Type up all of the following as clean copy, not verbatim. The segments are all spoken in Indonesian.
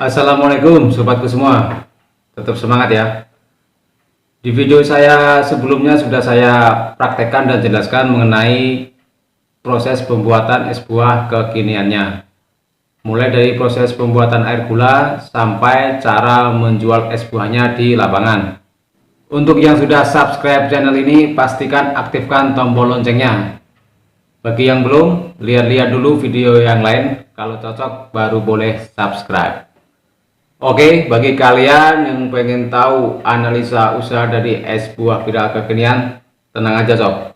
Assalamualaikum sobatku semua, tetap semangat ya. Di video saya sebelumnya sudah saya praktekkan dan jelaskan mengenai proses pembuatan es buah kekiniannya, mulai dari proses pembuatan air gula sampai cara menjual es buahnya di lapangan. Untuk yang sudah subscribe channel ini, pastikan aktifkan tombol loncengnya. Bagi yang belum, lihat-lihat dulu video yang lain, kalau cocok baru boleh subscribe. Oke, bagi kalian yang pengen tahu analisa usaha dari es buah viral kekinian, tenang aja sob.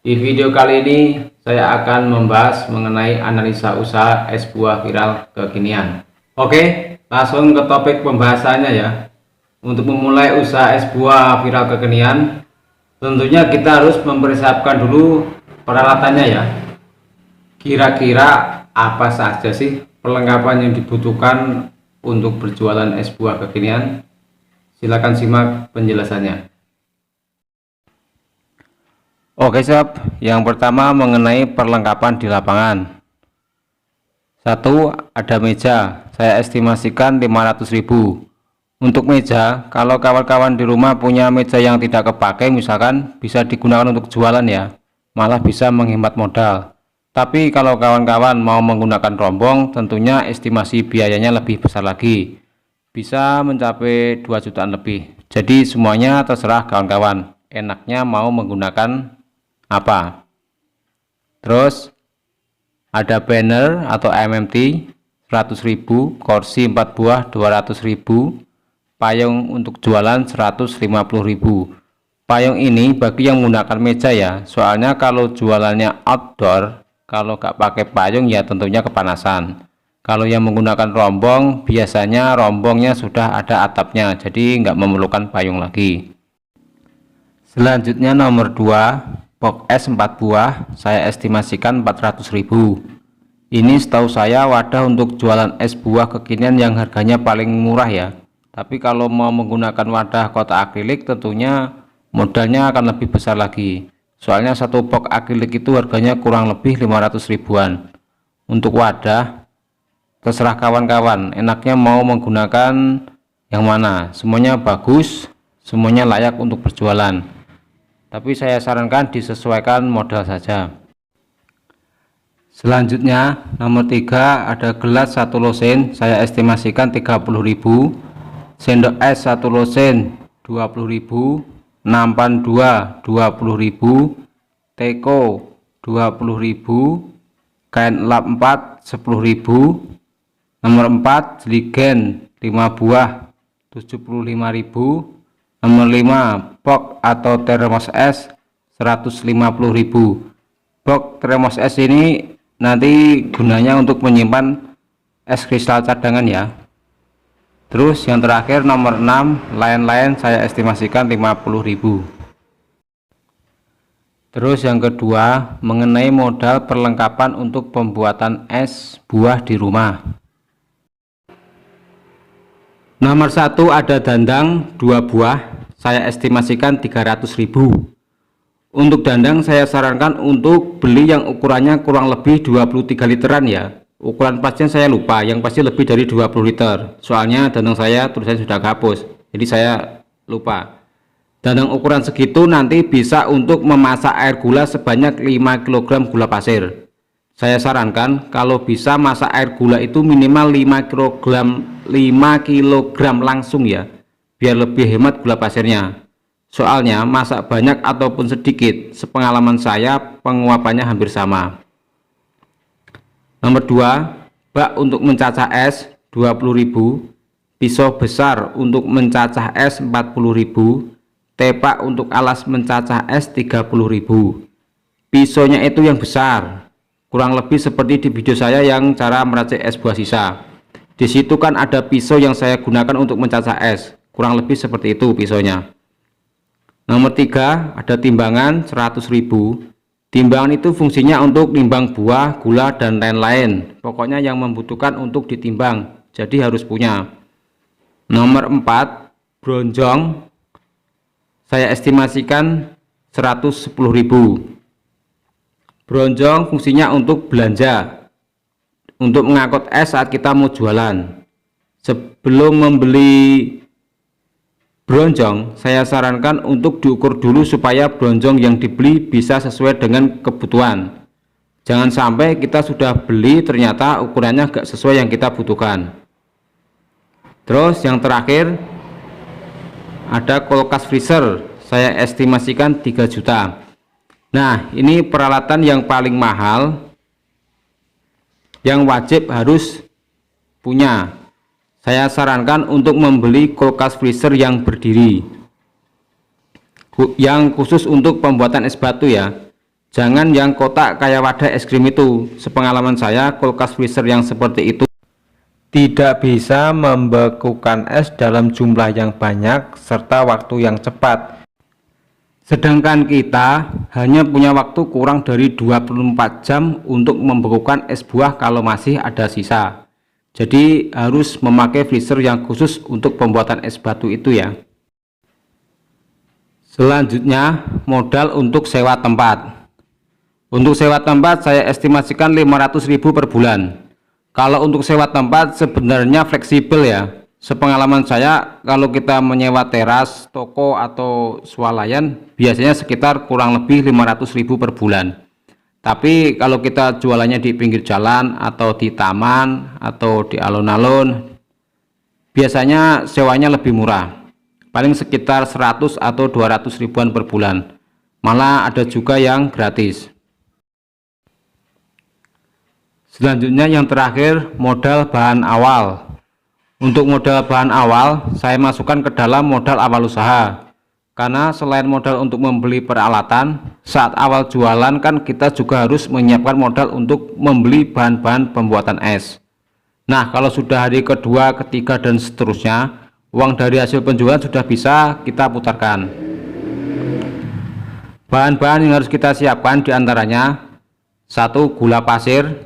Di video kali ini saya akan membahas mengenai analisa usaha es buah viral kekinian. Oke, langsung ke topik pembahasannya ya. Untuk memulai usaha es buah viral kekinian, tentunya kita harus mempersiapkan dulu peralatannya ya. Kira-kira apa saja sih perlengkapan yang dibutuhkan untuk berjualan es buah kekinian? Silakan simak penjelasannya. Oke sob, yang pertama mengenai perlengkapan di lapangan. Satu, ada meja, saya estimasikan 500.000. Untuk meja, kalau kawan-kawan di rumah punya meja yang tidak kepakai misalkan, bisa digunakan untuk jualan ya, malah bisa menghemat modal. Tapi kalau kawan-kawan mau menggunakan rombong, tentunya estimasi biayanya lebih besar lagi, bisa mencapai 2 jutaan lebih. Jadi semuanya terserah kawan-kawan, enaknya mau menggunakan apa. Terus ada banner atau MMT 100.000, kursi 4 buah 200.000, payung untuk jualan 150.000. Payung ini bagi yang menggunakan meja ya, soalnya kalau jualannya outdoor, kalau nggak pakai payung ya tentunya kepanasan. Kalau yang menggunakan rombong, biasanya rombongnya sudah ada atapnya, jadi nggak memerlukan payung lagi. Selanjutnya nomor 2, box es 4 buah, saya estimasikan 400.000. Ini setahu saya wadah untuk jualan es buah kekinian yang harganya paling murah ya. Tapi kalau mau menggunakan wadah kotak akrilik tentunya modalnya akan lebih besar lagi. Soalnya satu box akrilik itu harganya kurang lebih 500 ribuan. Untuk wadah terserah kawan-kawan, enaknya mau menggunakan yang mana. Semuanya bagus, semuanya layak untuk berjualan. Tapi saya sarankan disesuaikan modal saja. Selanjutnya nomor 3, ada gelas 1 losen, saya estimasikan 30.000. Sendok es 1 losen 20.000, nampan 2 20.000, teko 20.000, kain lap 4 10.000. Nomor 4, jeligen 5 buah 75.000. Nomor 5, box atau termos es 150.000. Box termos es ini nanti gunanya untuk menyimpan es kristal cadangan ya. Terus yang terakhir nomor 6, lain-lain saya estimasikan 50.000. Terus yang kedua mengenai modal perlengkapan untuk pembuatan es buah di rumah. Nomor 1, ada dandang 2 buah, saya estimasikan 300.000. Untuk dandang saya sarankan untuk beli yang ukurannya kurang lebih 23 literan ya. Ukuran pasnya saya lupa, yang pasti lebih dari 20 liter. Soalnya dandang saya tulisannya sudah kehapus, jadi saya lupa. Dandang ukuran segitu nanti bisa untuk memasak air gula sebanyak 5 kg gula pasir. Saya sarankan kalau bisa masak air gula itu minimal 5 kg langsung ya, biar lebih hemat gula pasirnya. Soalnya masak banyak ataupun sedikit, sepengalaman saya penguapannya hampir sama. Nomor 2, bak untuk mencacah es 20.000, pisau besar untuk mencacah es 40.000, tepak untuk alas mencacah es 30.000. Pisaunya itu yang besar, kurang lebih seperti di video saya yang cara meracik es buah sisa. Di situ kan ada pisau yang saya gunakan untuk mencacah es, kurang lebih seperti itu pisaunya. Nomor 3, ada timbangan 100.000. Timbangan itu fungsinya untuk nimbang buah, gula, dan lain-lain. Pokoknya yang membutuhkan untuk ditimbang, jadi harus punya. Nomor 4, bronjong, saya estimasikan 110.000. Bronjong fungsinya untuk belanja, untuk mengangkut es saat kita mau jualan. Sebelum membeli bronjong, saya sarankan untuk diukur dulu supaya bronjong yang dibeli bisa sesuai dengan kebutuhan. Jangan sampai kita sudah beli ternyata ukurannya gak sesuai yang kita butuhkan. Terus yang terakhir ada kulkas freezer, saya estimasikan 3 juta. Nah, ini peralatan yang paling mahal yang wajib harus punya. Saya sarankan untuk membeli kulkas freezer yang berdiri, yang khusus untuk pembuatan es batu ya. Jangan yang kotak kayak wadah es krim itu. Sepengalaman saya, kulkas freezer yang seperti itu tidak bisa membekukan es dalam jumlah yang banyak serta waktu yang cepat. Sedangkan kita hanya punya waktu kurang dari 24 jam untuk membekukan es buah kalau masih ada sisa. Jadi harus memakai freezer yang khusus untuk pembuatan es batu itu ya. Selanjutnya, modal untuk sewa tempat. Untuk sewa tempat saya estimasikan 500.000 per bulan. Kalau untuk sewa tempat sebenarnya fleksibel ya. Sepengalaman saya, kalau kita menyewa teras, toko atau swalayan biasanya sekitar kurang lebih 500.000 per bulan. Tapi kalau kita jualannya di pinggir jalan atau di taman atau di alun-alun, biasanya sewanya lebih murah. Paling sekitar 100 atau 200 ribuan per bulan. Malah ada juga yang gratis. Selanjutnya yang terakhir, modal bahan awal. Untuk modal bahan awal saya masukkan ke dalam modal awal usaha, karena selain modal untuk membeli peralatan, saat awal jualan kan kita juga harus menyiapkan modal untuk membeli bahan-bahan pembuatan es. Nah, kalau sudah hari kedua, ketiga dan seterusnya, uang dari hasil penjualan sudah bisa kita putarkan. Bahan-bahan yang harus kita siapkan diantaranya: 1. Gula pasir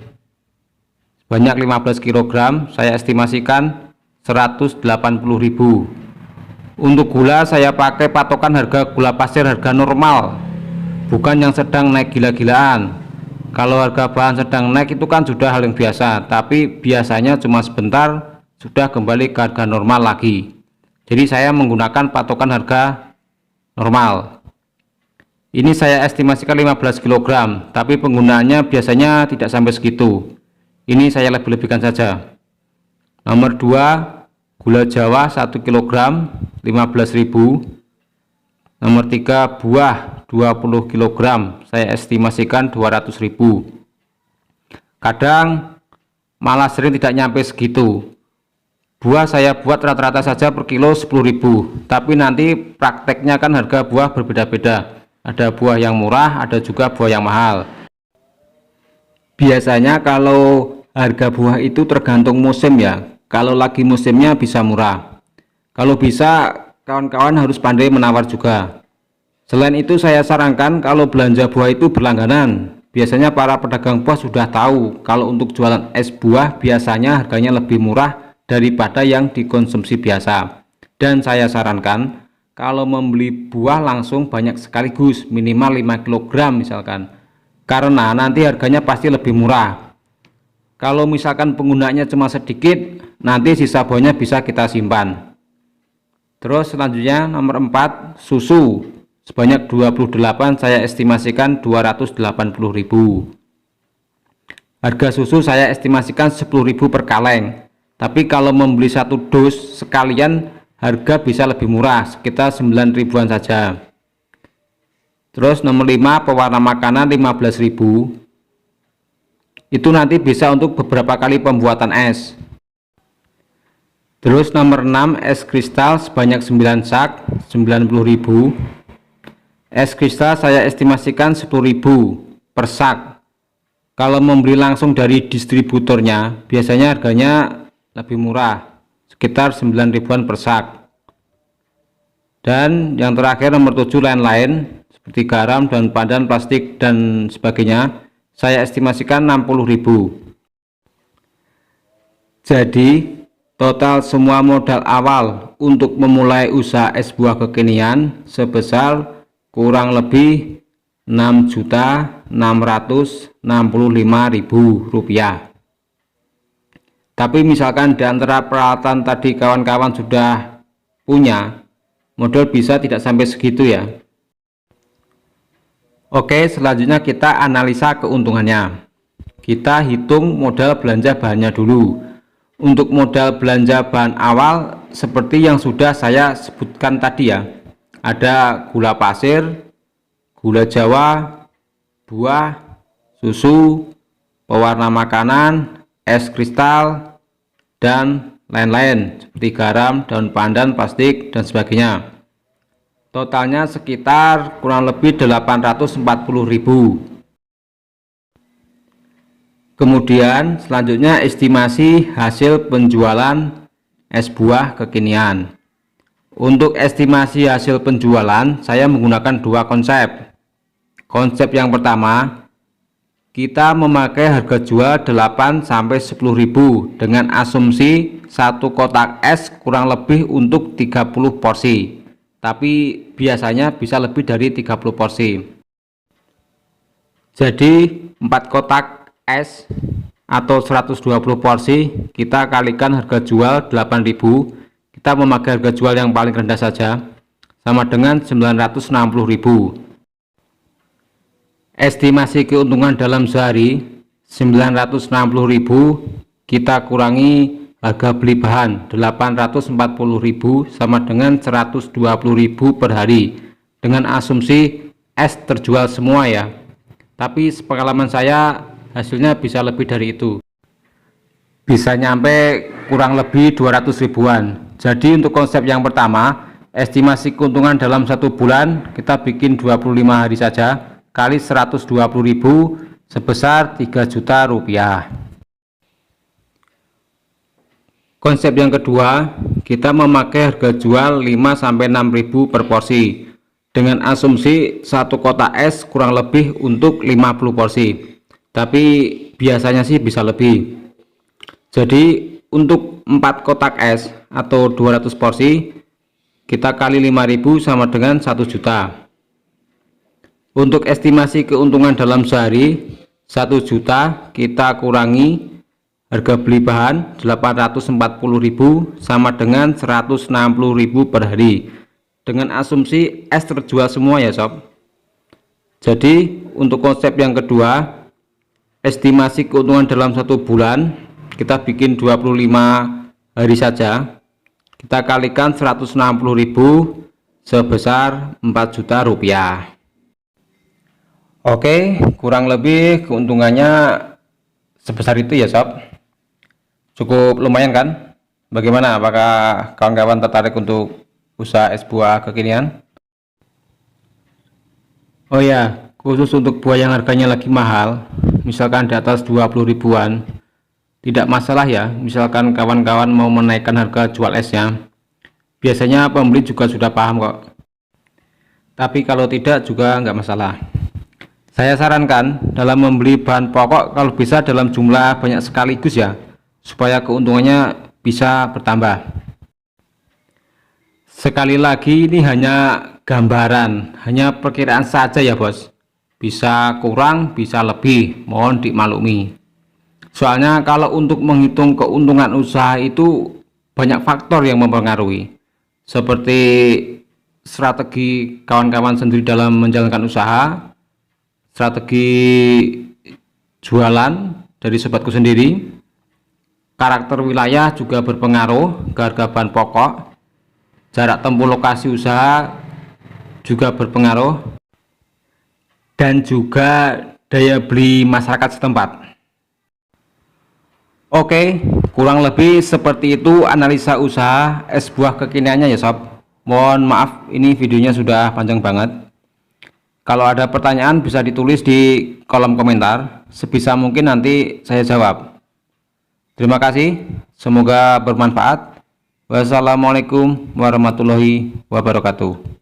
banyak 15 kg, saya estimasikan 180.000. Untuk gula saya pakai patokan harga gula pasir harga normal, bukan yang sedang naik gila-gilaan. Kalau harga bahan sedang naik itu kan sudah hal yang biasa, tapi biasanya cuma sebentar sudah kembali ke harga normal lagi. Jadi saya menggunakan patokan harga normal. Ini saya estimasikan 15 kg, tapi penggunaannya biasanya tidak sampai segitu. Ini saya lebih-lebihkan saja. Nomor 2, gula jawa 1 kg 15.000. Nomor 3, buah 20 kg, saya estimasikan 200.000. Kadang malah sering tidak nyampe segitu. Buah saya buat rata-rata saja per kilo 10.000, tapi nanti prakteknya kan harga buah berbeda-beda. Ada buah yang murah, ada juga buah yang mahal. Biasanya kalau harga buah itu tergantung musim ya. Kalau lagi musimnya bisa murah. Kalau bisa, kawan-kawan harus pandai menawar juga. Selain itu saya sarankan kalau belanja buah itu berlangganan. Biasanya para pedagang buah sudah tahu kalau untuk jualan es buah biasanya harganya lebih murah daripada yang dikonsumsi biasa. Dan saya sarankan kalau membeli buah langsung banyak sekaligus, minimal 5 kg misalkan. Karena nanti harganya pasti lebih murah. Kalau misalkan penggunaannya cuma sedikit, nanti sisa buahnya bisa kita simpan. Terus selanjutnya nomor 4, susu sebanyak 28, saya estimasikan 280.000. Harga susu saya estimasikan 10.000 per kaleng. Tapi kalau membeli 1 dus sekalian harga bisa lebih murah, sekitar 9 ribuan saja. Terus nomor 5, pewarna makanan 15.000. Itu nanti bisa untuk beberapa kali pembuatan es. Terus nomor 6, es kristal sebanyak 9 sak 90.000. Es kristal saya estimasikan 10.000 per sak. Kalau membeli langsung dari distributornya biasanya harganya lebih murah, sekitar 9 ribuan per sak. Dan yang terakhir nomor 7, lain-lain seperti garam dan padan plastik dan sebagainya, saya estimasikan 60.000. Jadi total semua modal awal untuk memulai usaha es buah kekinian sebesar kurang lebih Rp6.665.000. Tapi misalkan di antara peralatan tadi kawan-kawan sudah punya, modal bisa tidak sampai segitu ya. Oke, selanjutnya kita analisa keuntungannya. Kita hitung modal belanja bahannya dulu. Untuk modal belanja bahan awal seperti yang sudah saya sebutkan tadi ya, ada gula pasir, gula jawa, buah, susu, pewarna makanan, es kristal, dan lain-lain seperti garam, daun pandan, plastik, dan sebagainya. Totalnya sekitar kurang lebih 840.000. Kemudian selanjutnya estimasi hasil penjualan es buah kekinian. Untuk estimasi hasil penjualan saya menggunakan dua konsep. Konsep yang pertama, kita memakai harga jual 8-10.000 dengan asumsi satu kotak es kurang lebih untuk 30 porsi. Tapi biasanya bisa lebih dari 30 porsi. Jadi 4 kotak es atau 120 porsi kita kalikan harga jual 8.000, kita memakai harga jual yang paling rendah saja, sama dengan 960.000. Estimasi keuntungan dalam sehari 960.000 kita kurangi harga beli bahan 840.000 sama dengan 120.000 per hari, dengan asumsi es terjual semua ya. Tapi sepengalaman saya hasilnya bisa lebih dari itu, bisa nyampe kurang lebih 200 ribuan. Jadi untuk konsep yang pertama, estimasi keuntungan dalam satu bulan kita bikin 25 hari saja kali 120.000 sebesar 3 juta rupiah. Konsep yang kedua, kita memakai harga jual 5-6.000 per porsi dengan asumsi satu kotak es kurang lebih untuk 50 porsi, tapi biasanya sih bisa lebih. Jadi untuk 4 kotak es atau 200 porsi kita kali 5.000 sama dengan 1 juta. Untuk estimasi keuntungan dalam sehari 1 juta kita kurangi harga beli bahan 840.000 sama dengan 160.000 per hari, dengan asumsi es terjual semua ya sob. Jadi untuk konsep yang kedua, estimasi keuntungan dalam satu bulan kita bikin 25 hari saja, kita kalikan 160.000 sebesar 4 juta rupiah. Oke, kurang lebih keuntungannya sebesar itu ya sob. Cukup lumayan kan? Bagaimana, apakah kawan-kawan tertarik untuk usaha es buah kekinian? Oh ya, khusus untuk buah yang harganya lagi mahal, misalkan di atas 20 ribuan, tidak masalah ya. Misalkan kawan-kawan mau menaikkan harga jual esnya, biasanya pembeli juga sudah paham kok. Tapi kalau tidak juga nggak masalah. Saya sarankan dalam membeli bahan pokok kalau bisa dalam jumlah banyak sekaligus ya, supaya keuntungannya bisa bertambah. Sekali lagi ini hanya gambaran, hanya perkiraan saja ya bos. Bisa kurang, bisa lebih, mohon dimaklumi. Soalnya kalau untuk menghitung keuntungan usaha itu banyak faktor yang mempengaruhi, seperti strategi kawan-kawan sendiri dalam menjalankan usaha, strategi jualan dari sobatku sendiri, karakter wilayah juga berpengaruh ke harga bahan pokok, jarak tempuh lokasi usaha juga berpengaruh, dan juga daya beli masyarakat setempat. Oke, kurang lebih seperti itu analisa usaha es buah kekiniannya ya sob. Mohon maaf ini videonya sudah panjang banget. Kalau ada pertanyaan bisa ditulis di kolom komentar, sebisa mungkin nanti saya jawab. Terima kasih, semoga bermanfaat. Wassalamualaikum warahmatullahi wabarakatuh.